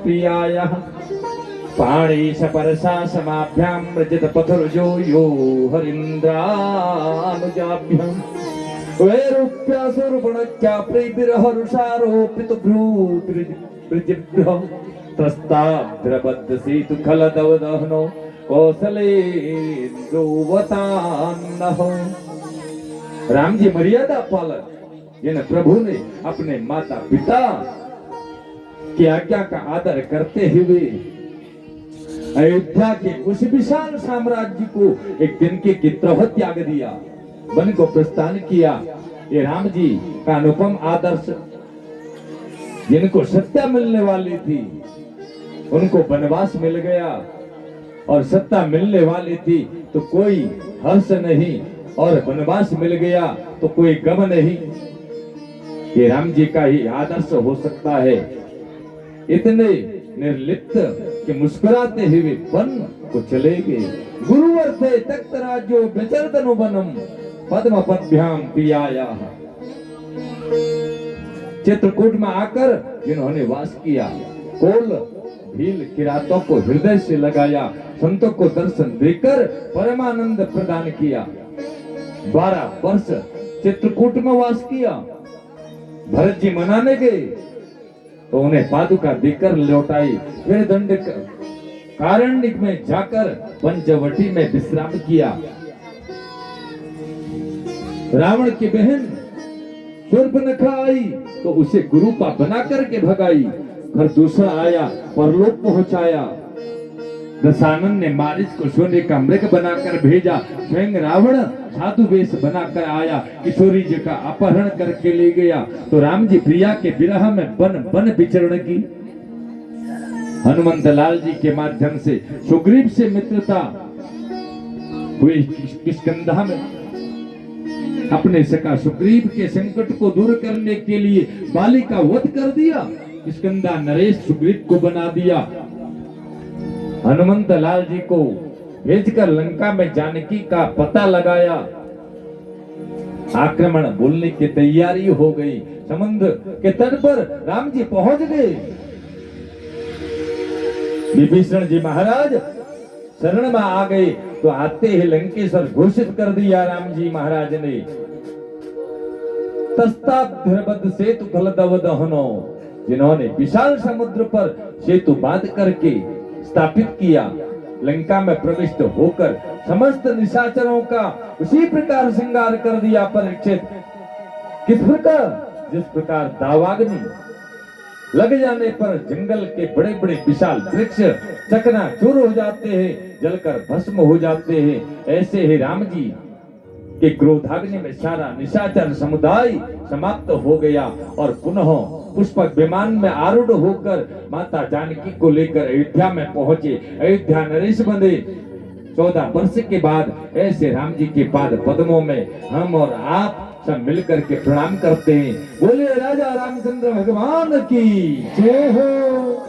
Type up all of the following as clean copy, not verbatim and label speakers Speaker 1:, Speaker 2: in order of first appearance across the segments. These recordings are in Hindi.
Speaker 1: प्रियायाः पाणीश परसा समाभ्याम रजत पथरुजो यो हरिन्द्रानुजाभ्याम वैरूप्या सुरपुणक्या प्रियविरहरुषारोपित भ्रूतृजिभ्यो त्रस्ताभ्रबद्ध सेतु खलदवदहनो कौशलेन्द्रोवतान्नहो। राम जी मर्यादा पालक जिन प्रभु ने अपने माता पिता की आज्ञा का आदर करते हुए अयोध्या के उस विशाल साम्राज्य को एक दिन के तरह त्याग दिया, वन को प्रस्थान किया। ये राम जी का अनुपम आदर्श, जिनको सत्ता मिलने वाली थी उनको वनवास मिल गया, और सत्ता मिलने वाली थी तो कोई हर्ष नहीं, और वनवास मिल गया तो कोई गम नहीं। ये राम जी का ही आदर्श हो सकता है। इतने निर्लिप्त कि मुस्कुराते हुए वन को चले गए। गुरुवर थे तख्त राज्यो विचरतनु वनम पद्म पद्भ्याम पियायाः। चित्रकूट में आकर जिन्होंने वास किया, कोल भील किरातों को हृदय से लगाया, संतों को दर्शन देकर परमानंद प्रदान किया। 12 वर्ष चित्रकूट में वास किया। भरत जी मनाने गए तो उन्हें पादुका देकर लौटाई। फिर दंड कारण्यक में जाकर पंचवटी में विश्राम किया। रावण की बहन शूर्पणखा आई तो उसे गुरुपा बना करके भगाई। फिर दूसरा आया, परलोक पहुंचाया। दशानन ने मारिच को सोने का मृग बनाकर भेजा। स्वयं रावण साधु वेश बनाकर आया, किशोरी जी का अपहरण करके ले गया। तो राम जी प्रिया के विरह में बन बन विचरण की। हनुमंत लाल जी के माध्यम से सुग्रीव से मित्रता हुई। किष्किंधा में अपने सखा सुग्रीव के संकट को दूर करने के लिए बाली का वध कर दिया। किष्किंधा नरेश सुग्रीव को बना दिया। हनुमंत लाल जी को भेजकर लंका में जानकी का पता लगाया। आक्रमण बोलने की तैयारी हो गई। समुद्र के तट पर राम जी पहुंच गए। विभीषण जी महाराज शरण में आ गए तो आते ही लंकेश्वर घोषित कर दिया राम जी महाराज ने, तस्ताभ्रबद्ध सेतु खलदवदहनो। जिन्होंने विशाल समुद्र पर सेतु बांध करके स्थापित किया, लंका में प्रविष्ट होकर समस्त निशाचरों का उसी प्रकार श्रृंगार कर दिया परीक्षित। किस प्रकार? जिस प्रकार दावाग्नि लग जाने पर जंगल के बड़े बड़े विशाल वृक्ष चकनाचूर हो जाते हैं, जलकर भस्म हो जाते हैं, ऐसे ही राम जी के क्रोधाग्नि में सारा निशाचर समुदाय समाप्त हो गया। और पुनः पुष्पक विमान में आरूढ़ होकर माता जानकी को लेकर अयोध्या में पहुंचे। अयोध्या नरेश बंधे। 14 वर्ष के बाद ऐसे राम जी के पाद पद्मों में हम और आप सब मिलकर के प्रणाम करते हैं। बोले राजा रामचंद्र भगवान की जय हो,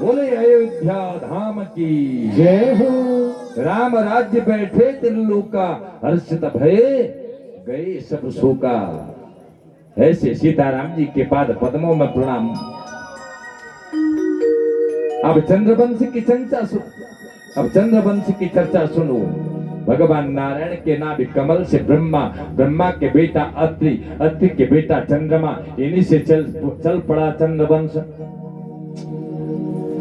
Speaker 1: बोले अयोध्या धाम की जय हो। राम राज्य बैठे त्रिलोका, हर्षित भये गए सब शोका। ऐसे सीताराम जी के पाद पद्मों में प्रणाम। अब चंद्रवंश की चर्चा सुनो। भगवान नारायण के नाभि कमल से ब्रह्मा, ब्रह्मा के बेटा अत्रि, अत्रि के बेटा चंद्रमा, इन्हीं से चल पड़ा चंद्रवंश।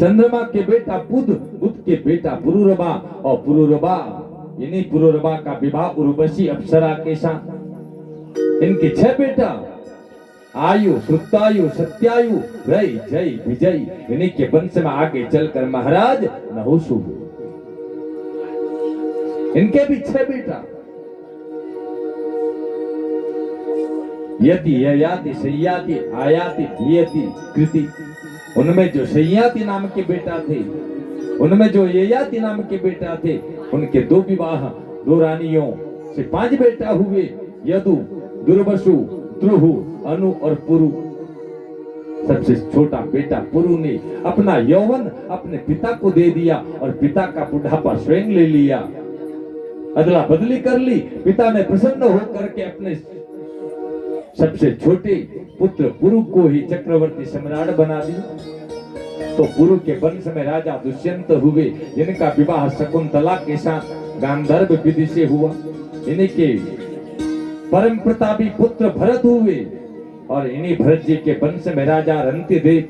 Speaker 1: चंद्रमा के बेटा बुध, बुध के बेटा पुरुरवा, और पुरुरवा इन्हीं पुरुरवा का विवाह उर्वशी अप्सरा के साथ। इनके 6 बेटा आयु, श्रुतायु, सत्यायु, रई, जय, विजय। इन्हीं के वंश में आगे चलकर महाराज नहुषु। इनके भी 6 बेटा। यति, ययाति, सय्याति, आयाति, धियति, कृति। उनमें जो सय्याति नाम के बेटा थे, उनमें जो ययाति नाम के बेटा थे, उनके 2 विवाह, 2 रानियों से 5 बेटा हुए। यदु, दुर्वसु, द्रुहु, अनु और पुरु। सबसे छोटा बेटा पुरु ने अपना यौवन अपने पिता को दे दिया और पिता का बुढ़ापा स्वयं ले लिया। अदला बदली कर ली। पिता ने प्रसन्न होकर के अपने सबसे छोटे पुत्र पुरु को ही चक्रवर्ती सम्राट बना दिया। तो पुरु के वंश में राजा दुष्यंत हुए, जिनका विवाह शकुंतला के साथ गांधर्व विधि से हुआ। इन्हीं के परम प्रतापी पुत्र भरत हुए, और इन्हीं भरत जी के वंश में राजा रंतिदेव,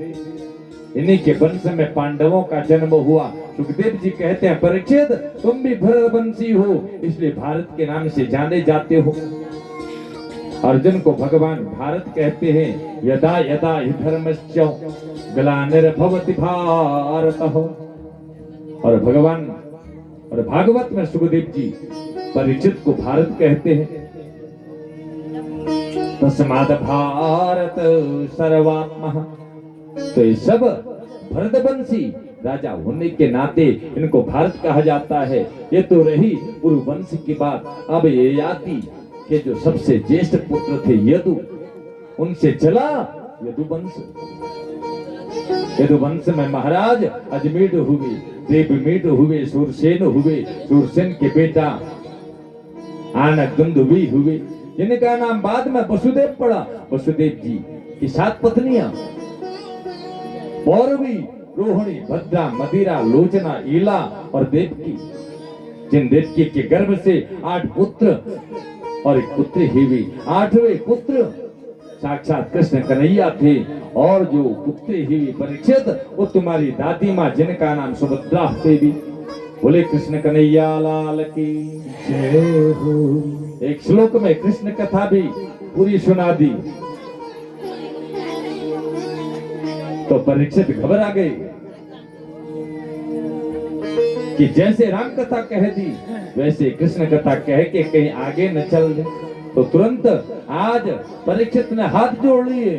Speaker 1: इन्हीं के वंश में पांडवों का जन्म हुआ। सुखदेव जी कहते हैं, परीक्षित तुम भी भरत वंशी हो, इसलिए भारत के नाम से जाने जाते हो। अर्जुन को भगवान भारत कहते हैं। यदा यदा हि धर्मस्य ग्लानिर्भवति भारत हो। और भगवान और भागवत में सुखदेव जी परीक्षित को भारत कहते हैं। तस्मात् भारत सर्वात्मा। तो ये सब भरतवंशी राजा होने के नाते इनको भारत कहा जाता है। ये तो रही पूर्व वंश की बात। अब ये याति के जो सबसे ज्येष्ठ पुत्र थे यदु, उनसे चला यदुवंश। यदुवंश में महाराज अजमेर हुए, देवमीर हुए, सूरसेन हुए, सूरसेन के बेटा आनगुंदुबी हुए, जिनका नाम बाद में वसुदेव पड़ा। वसुदेव जी की 7 पत्नियां पौरवी, रोहिणी, भद्रा, मदिरा, लोचना, ईला और देवकी, जिन देवकी के गर्भ से 8 पुत्र और एक पुत्री हुई। 8वें पुत्र साक्षात कृष्ण कन्हैया थे, और जो पुत्री हुई परीक्षित, वो तुम्हारी दादी माँ, जिनका नाम सुभद्रा देवी। बोले कृष्ण कन्हैया लाल की जय हो। एक श्लोक में कृष्ण कथा भी पूरी सुना दी। तो परीक्षित घबरा गए कि जैसे राम कथा कह दी, वैसे कृष्ण कथा कह के कहीं आगे न चल दे। तो तुरंत आज परीक्षित ने हाथ जोड़ लिए,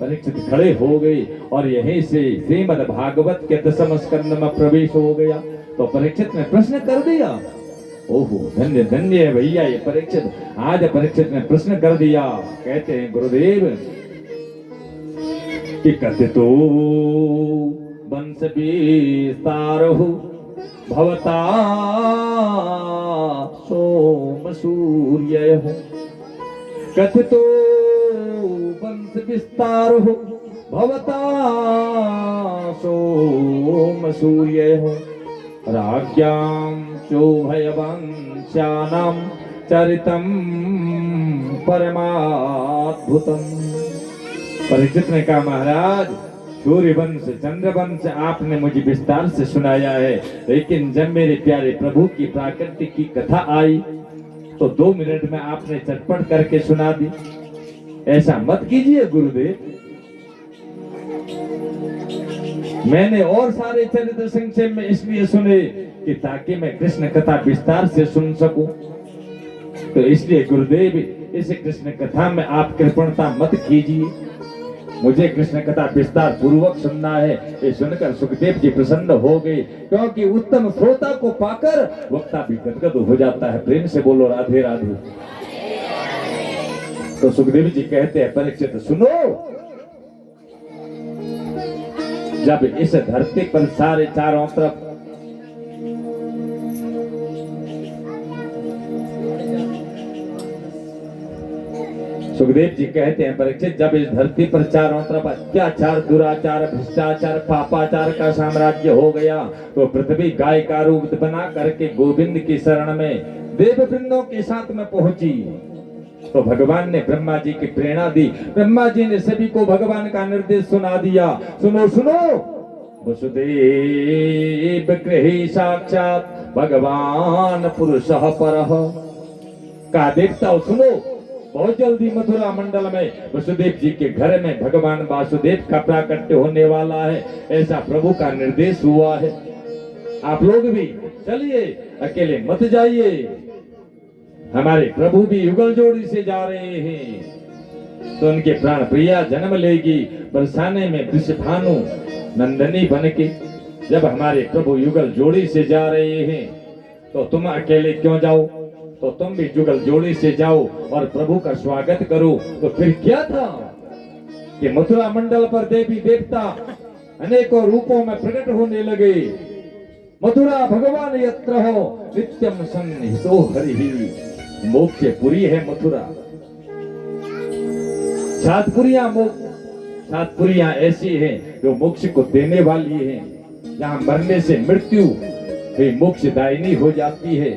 Speaker 1: परीक्षित खड़े हो गए, और यहीं से श्रीमद् भागवत के 10वें स्कंद में प्रवेश हो गया। तो परीक्षित ने प्रश्न कर दिया। ओहो, धन्य धन्य है भैया ये परीक्षित। आज परीक्षित ने प्रश्न कर दिया। कहते हैं गुरुदेव कि कथितो वंश विस्तार हो भवता सोम सूर्य हो। कथितो वंश विस्तार हो भवता सोम सूर्य हो। राज्ञां चोभयवंश्यानां चरितं परमाद्भुतम्। परीक्षित ने कहा, महाराज सूर्यवंश, चंद्रवंश आपने मुझे विस्तार से सुनाया है, लेकिन जब मेरे प्यारे प्रभु की प्राकृतिक की कथा आई तो 2 मिनट में आपने चटपट करके सुना दी। ऐसा मत कीजिए गुरुदेव। मैंने और सारे चरित्र संक्षेप में इसलिए सुने कि ताकि मैं कृष्ण कथा विस्तार से सुन सकूं। तो इसलिए गुरुदेव इस कृष्ण कथा में आप कृपणता मत कीजिए, मुझे कृष्ण कथा विस्तार पूर्वक सुनना है। ये सुनकर सुखदेव जी प्रसन्न हो गए, क्योंकि उत्तम श्रोता को पाकर वक्ता भी गदगद हो जाता है। प्रेम से बोलो राधे राधे। तो सुखदेव जी कहते हैं, परीक्षित सुनो, जब इस धरती पर सारे चारों तरफ सुखदेव जी कहते हैं, परीक्षित जब इस धरती पर चारों तरफ अत्याचार, दुराचार, भ्रष्टाचार, पापाचार का साम्राज्य हो गया, तो पृथ्वी गाय का रूप बना करके गोविंद की शरण में देव वृंदों के साथ में पहुंची। तो भगवान ने ब्रह्मा जी की प्रेरणा दी। ब्रह्मा जी ने सभी को भगवान का निर्देश सुना दिया। सुनो सुनो, वसुदेव गृहे साक्षात भगवान पुरुषः परः। का देवता सुनो, बहुत जल्दी मथुरा मंडल में वसुदेव जी के घर में भगवान वासुदेव का प्राकट्य होने वाला है, ऐसा प्रभु का निर्देश हुआ है। आप लोग भी चलिए, अकेले मत जाइए, हमारे प्रभु भी युगल जोड़ी से जा रहे हैं। तो उनके प्राण प्रिया जन्म लेगी बरसाने में वृषभानु नंदनी बन के। जब हमारे प्रभु युगल जोड़ी से जा रहे हैं तो तुम अकेले क्यों जाओ, तो तुम भी युगल जोड़ी से जाओ और प्रभु का स्वागत करो। तो फिर क्या था कि मथुरा मंडल पर देवी देवता अनेकों रूपों में प्रकट होने लगे। मथुरा भगवान यत्र हो नित्यम सन्निहितो हरिः। मोक्षपुरी है मथुरा, सातपुरिया सात पुरियां ऐसी हैं जो मोक्ष को देने वाली हैं। यहाँ मरने से मृत्यु वे मोक्षदायिनी हो जाती है।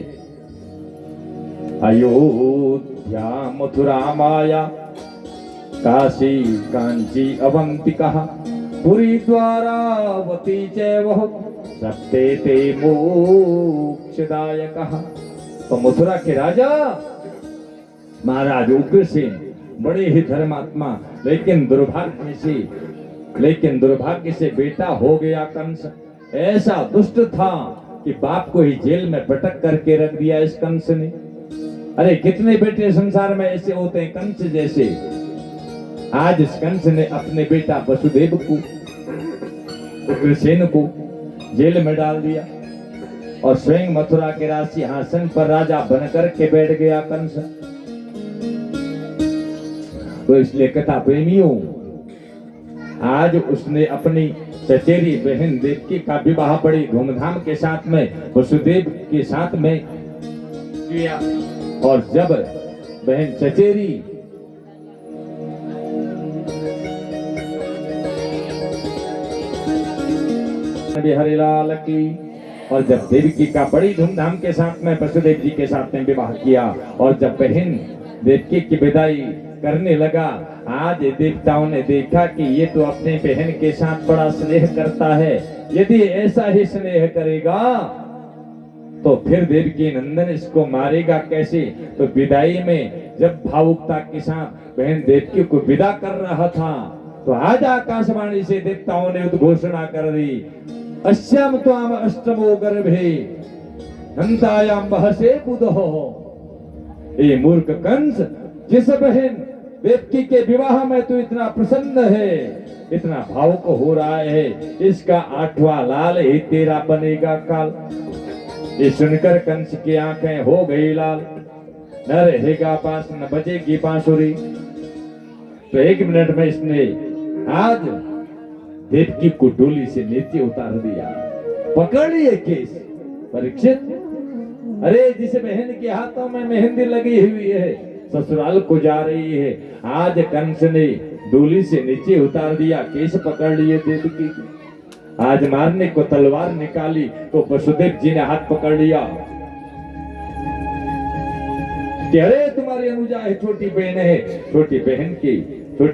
Speaker 1: अयोध्या मथुरा माया काशी कांची अवंतिका पुरी द्वारावती चैव सप्ते ते मोक्षदायकः। तो मथुरा के राजा महाराज उग्रसेन बड़े ही धर्मात्मा, लेकिन दुर्भाग्य से बेटा हो गया कंस। ऐसा दुष्ट था कि बाप को ही जेल में पटक करके रख दिया इस कंस ने। अरे कितने बेटे संसार में ऐसे होते हैं कंस जैसे। आज इस कंस ने अपने बेटा वसुदेव को, उग्रसेन को जेल में डाल दिया और स्वयं मथुरा के राज सिंहासन पर राजा बनकर के बैठ गया कंस। तो इसलिए कथा प्रेमियों, आज उसने अपनी चचेरी बहन देवकी का विवाह बड़ी धूमधाम के साथ में वसुदेव के साथ में किया। और जब बहन चचेरी हरिलाल की, और जब देवकी का बड़ी धूमधाम के साथ में वसुदेव जी के साथ में विवाह किया, और जब बहन देवकी की विदाई करने लगा, आज देवताओं ने देखा कि ये तो अपने बहन के साथ बड़ा स्नेह करता है, यदि ऐसा ही स्नेह करेगा तो फिर देवकी नंदन इसको मारेगा कैसे। तो विदाई में जब भावुकता के साथ बहन देवकी को विदा कर रहा था, तो आज आकाशवाणी से देवताओं ने उद्घोषणा कर दी, अस्याम त्वाम अष्टमो गर्भे हंतायाम बहसे बुधो। ए मूर्ख कंस, जिस बहन देवकी के विवाह में तो इतना प्रसन्न है, इतना भावुक हो रहा है, इसका 8वां लाल ही तेरा बनेगा काल। ये सुनकर कंस की आंखें हो गई लाल। न रहेगा पास, न बजेगी बांसुरी। तो 1 मिनट में इसने आज देवकी को डोली से नीचे उतार दिया। पकड़ लिए केस परीक्षित। अरे जिस बहन के हाथों में मेहंदी लगी हुई है, ससुराल को जा रही है, आज कंस ने डोली से नीचे उतार दिया, केस पकड़ लिए देवकी। आज मारने को तलवार निकाली तो वसुदेव जी ने हाथ पकड़ लिया कि अरे तुम्हारी अनुजा है, छोटी बहन है, छोटी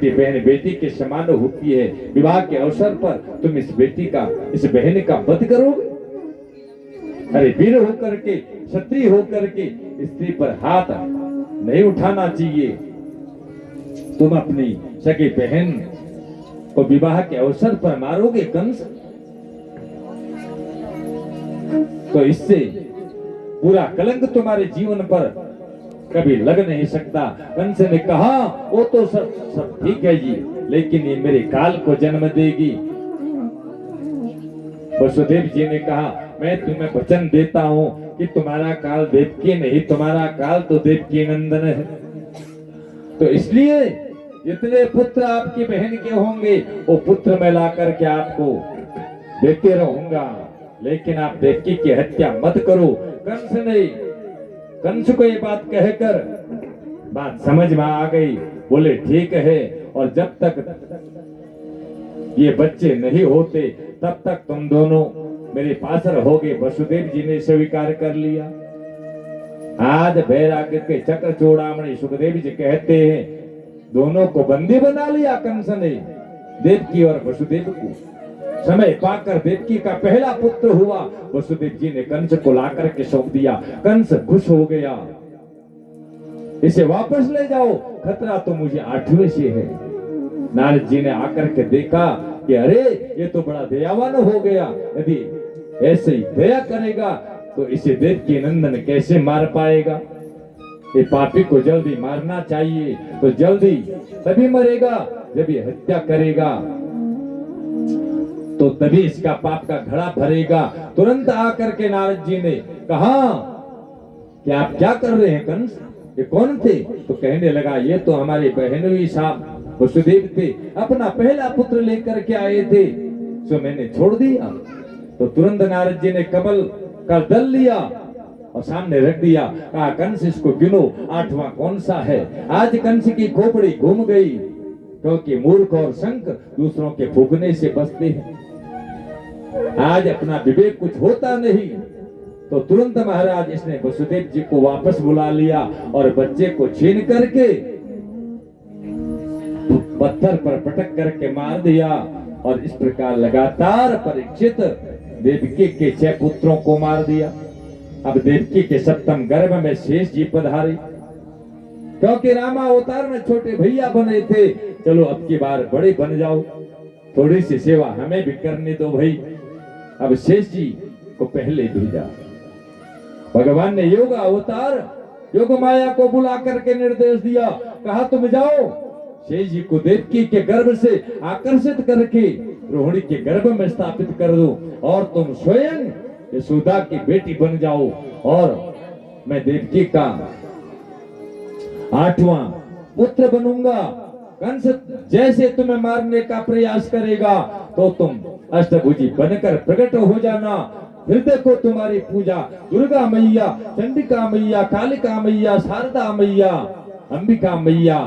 Speaker 1: बहन बेटी के समान होती है। विवाह के अवसर पर तुम इस बहन का वध करोगे। अरे वीर होकर के, क्षत्रिय होकर के स्त्री पर हाथ नहीं उठाना चाहिए। तुम अपनी सगी बहन को विवाह के अवसर पर मारोगे कंस, तो इससे पूरा कलंक तुम्हारे जीवन पर कभी लग नहीं सकता। कंस ने कहा वो तो सब ठीक है जी, लेकिन ये मेरे काल को जन्म देगी। वसुदेव जी ने कहा मैं तुम्हें वचन देता हूं कि तुम्हारा काल देवकी नहीं, तुम्हारा काल तो देवकी नंदन है। तो इसलिए जितने पुत्र आपकी बहन के होंगे वो पुत्र मैं ला करके आपको देते रहूंगा, लेकिन आप देवकी की हत्या मत करो। कंस को ये बात कहकर बात समझ में आ गई। बोले ठीक है, और जब तक ये बच्चे नहीं होते तब तक तुम दोनों मेरे पास रहोगे। वसुदेव जी ने स्वीकार कर लिया। आज वैराग्य के चक्र चूड़ामणि सुखदेव जी कहते हैं दोनों को बंदी बना लिया कंस ने, देवकी और वसुदेव को। समय पाकर देवकी का पहला पुत्र हुआ। वसुदेव जी ने कंस को लाकर के सौंप दिया। कंस खुश हो गया, इसे वापस ले जाओ, खतरा तो मुझे 8वें से है। नारद जी ने आकर के देखा कि अरे ये तो बड़ा दयावान हो गया, यदि ऐसे ही दया करेगा तो इसे देवकी नंदन कैसे मार पाएगा। ये पापी को जल्दी मारना चाहिए, तो जल्दी तभी मरेगा जब ये हत्या करेगा, तो तभी इसका पाप का घड़ा भरेगा। तुरंत आकर के नारद जी ने कहा कि आप क्या कर रहे हैं कंस, ये कौन थे? तो कहने लगा ये तो हमारे बहनोई साहब वसुदेव थे, अपना पहला पुत्र लेकर के आए थे, सो मैंने छोड़ दिया। तो तुरंत नारद जी ने कमल का दल लिया और सामने रख दिया। कहा कंस इसको गिनो, 8वां कौन सा है? आज कंस की खोपड़ी घूम गई। क्योंकि मूर्ख और शंख दूसरों के फूकने से बचते हैं। आज अपना विवेक कुछ होता नहीं तो तुरंत महाराज इसने वसुदेव जी को वापस बुला लिया और बच्चे को छीन करके पत्थर पर पटक करके मार दिया। और इस प्रकार लगातार परीक्षित देवकी के 6 पुत्रों को मार दिया। अब देवकी के सप्तम गर्भ में शेष जी पधारे, क्योंकि रामा अवतार में छोटे भैया बने थे, चलो अब की बार बड़े बन जाओ, थोड़ी सी सेवा हमें भी करने दो भाई। अब शेष जी को पहले भेजा। भगवान ने योग अवतार योग माया को बुला करके निर्देश दिया, कहा तुम जाओ शेष जी को देवकी के गर्भ से आकर्षित करके रोहिणी के गर्भ में स्थापित कर दो और तुम स्वयं यशोदा की बेटी बन जाओ और मैं देवकी का 8वां पुत्र बनूंगा। कंस जैसे तुम्हें मारने का प्रयास करेगा तो तुम अष्टभुजी बनकर प्रकट हो जाना। फिर देखो तुम्हारी पूजा दुर्गा मैया, चंडिका मैया, कालिका मैया, शारदा मैया, अंबिका मैया,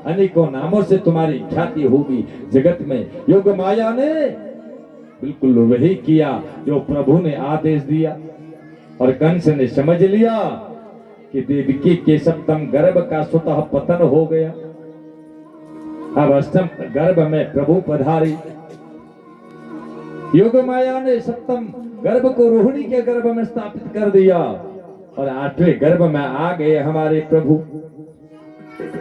Speaker 1: अनेकों नामों से तुम्हारी ख्याति होगी जगत में। योग माया ने बिल्कुल वही किया जो प्रभु ने आदेश दिया और कंस ने समझ लिया कि देवकी के सप्तम गर्भ का स्वतः पतन हो गया। अब अष्टम गर्भ में प्रभु पधारी। योग माया ने सप्तम गर्भ को रोहिणी के गर्भ में स्थापित कर दिया और 8वें गर्भ में आ गए हमारे प्रभु।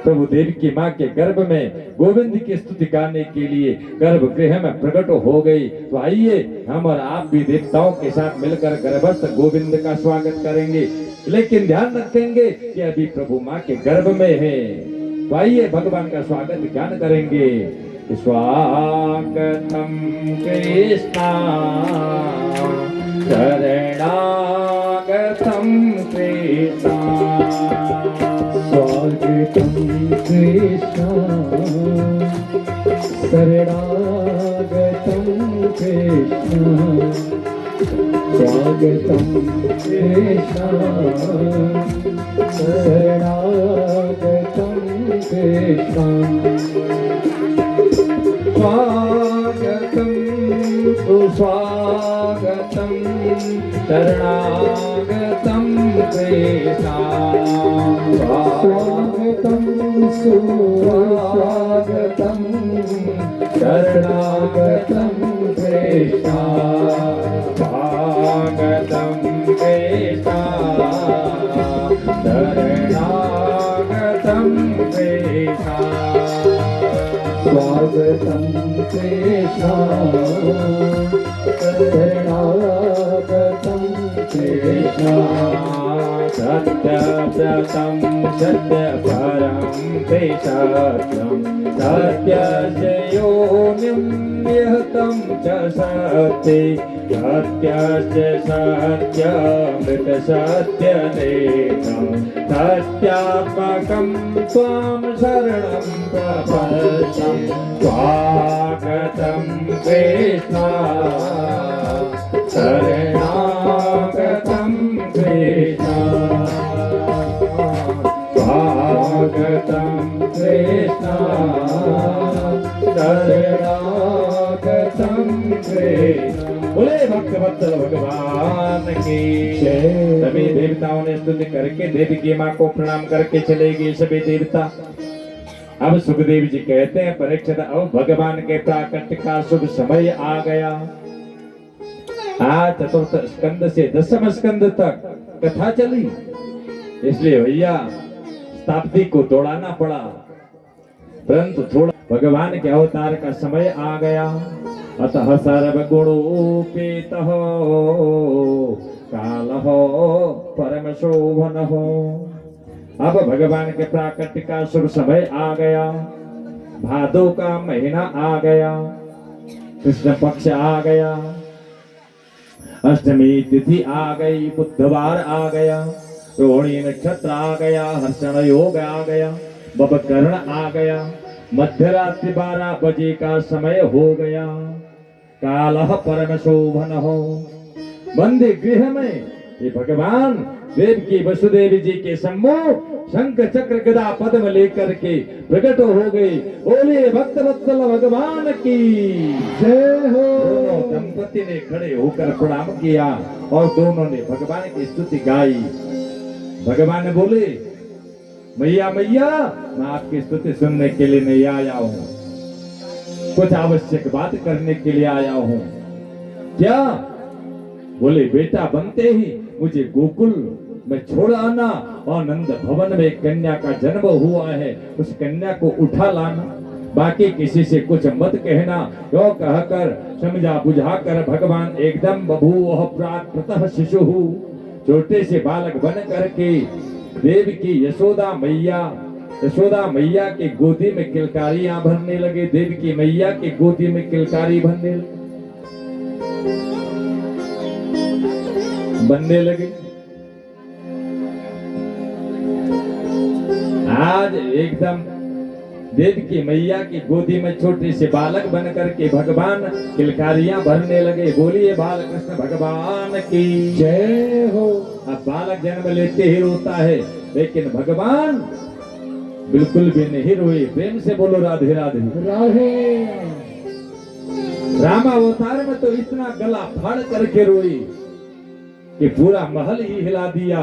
Speaker 1: प्रभु देव की मां के गर्भ में गोविंद की स्तुति गाने के लिए गर्भगृह में प्रकट हो गई। तो आइए हम और आप भी देवताओं के साथ मिलकर गर्भस्थ गोविंद का स्वागत करेंगे, लेकिन ध्यान रखेंगे कि अभी प्रभु मां के गर्भ में है। तो आइए भगवान का स्वागत ध्यान करेंगे। स्वागतम कृष्णा शरणागतम कृष्णा,
Speaker 2: स्वागतम कृष्णा शरणागतम कृष्णा, स्वागतम कृष्णा शरणागतम कृष्णा,
Speaker 1: स्वागतम सुस्वागतम शरणागतम कृष्णा,
Speaker 2: स्वागतम सुस्वागतम शरणागतम कृष्णा,
Speaker 1: स्वागतम कृष्णा शरणागतम कृष्णा,
Speaker 2: स्वागतम कृष्णा शरणागतम कृष्णा,
Speaker 1: सत्यव्रतं सत्यपरं ते सत्यं सत्यस्य योनिं निहतं च सत्ये, सत्यस्य सत्यमृतसत्यनेकं सत्यात्मकं त्वां शरणं प्रपद्ये। स्वागतं कृष्णा शरणागतं कृष्णा, स्वागतं कृष्णा शरणागतं कृष्णा। बोले भक्तवत्सल भगवान की जय। सभी देवताओं ने स्तुति करके देवी की मां को प्रणाम करके चले गए सभी देवता। अब सुखदेव जी कहते हैं परीक्षित, अब भगवान के प्राकट्य का शुभ समय आ गया। आज चतुर्थ स्कंद से 10वें स्कंद तक कथा चली, इसलिए भैया शताब्दी को दौड़ाना पड़ा, परंतु थोड़ा भगवान के अवतार का समय आ गया। अतः सर्वगुणोपेतः कालः परम शोभनः। अब भगवान के प्राकट्य का शुभ समय आ गया, भादो का महीना आ गया, कृष्ण पक्ष आ गया, अष्टमी तिथि आ गई, बुधवार आ गया, रोहिणी नक्षत्र आ गया, हर्षण योग आ गया, बबकर्ण आ गया, मध्यरात्रि 12 बजे का समय हो गया। कालः परम शोभन हो। बंदी गृह में ये भगवान देव की वसुदेव जी के सम्मुख शंख चक्र गदा पद्म लेकर के प्रकट हो गए। बोले भक्त वत्सल भगवान की
Speaker 2: जय हो।
Speaker 1: दोनों दंपति ने खड़े होकर प्रणाम किया और दोनों ने भगवान की स्तुति गाई। भगवान बोले, मैया मैया, मैं आपकी स्तुति सुनने के लिए नहीं आया हूँ, कुछ आवश्यक बात करने के लिए आया हूँ। क्या? बोले, बेटा बनते ही मुझे गोकुल में छोड़ आना और नंद भवन में कन्या का जन्म हुआ है, उस कन्या को उठा लाना, बाकी किसी से कुछ मत कहना। यो कहकर समझा बुझा कर भगवान एकदम बभूव प्राकृतः शिशु, छोटे से बालक बन करके देव की यशोदा मैया के गोदी में किलकारियां भरने लगे। देव की मैया के गोदी में किलकारी बनने लगे। आज एकदम देव की मैया की गोदी में छोटे से बालक बन करके भगवान किलकारियां भरने लगे। बोलिए बालकृष्ण भगवान की
Speaker 2: जय हो।
Speaker 1: अब बालक जन्म लेते ही रोता है, लेकिन भगवान बिल्कुल भी नहीं रोए। प्रेम से बोलो राधे राधे।
Speaker 2: राधे।
Speaker 1: रामावतार में तो इतना गला फाड़ करके रोई कि पूरा महल ही हिला दिया।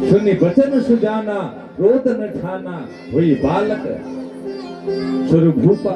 Speaker 1: सुनी वचन सुजाना, क्रोध न ठाना, हुई बालक स्वरूप भूपा।